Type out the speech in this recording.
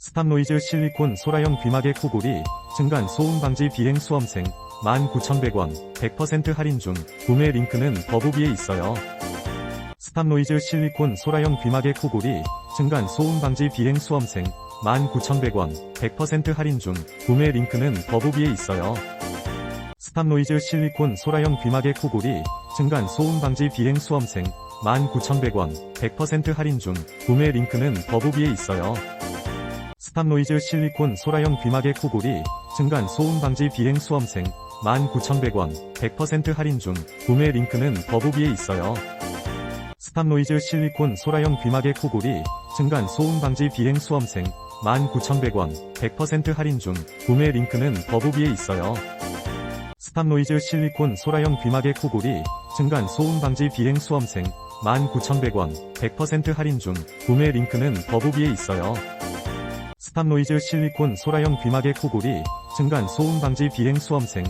스탑노이즈 실리콘 소라형 귀마개 코골이 층간 소음 방지 비행 수험생 19,100원 100% 할인 중. 구매 링크는 더보기에 있어요. 스탑노이즈 실리콘 소라형 귀마개 코골이 층간 소음 방지 비행 수험생 19,100원 100% 할인 중. 구매 링크는 더보기에 있어요. 스탑노이즈 실리콘 소라형 귀마개 코골이 층간 소음 방지 비행 수험생 19,100원 100% 할인 중. 구매 링크는 더보기에 있어요. 스탑노이즈 실리콘 소라형 귀마개 코골이 층간 소음 방지 비행 수험생 19,100원 100% 할인 중. 구매 링크는 더보기에 있어요. 스탑노이즈 실리콘 소라형 귀마개 코골이 층간 소음 방지 비행 수험생 19,100원 100% 할인 중. 구매 링크는 더보기에 있어요. 스탑노이즈 실리콘 소라형 귀마개 코골이 층간 소음 방지 비행 수험생 19,100원 100% 할인 중. 구매 링크는 더보기에 있어요. 스탑노이즈 실리콘 소라형 귀마개 코골이 층간 소음 방지 비행 수험생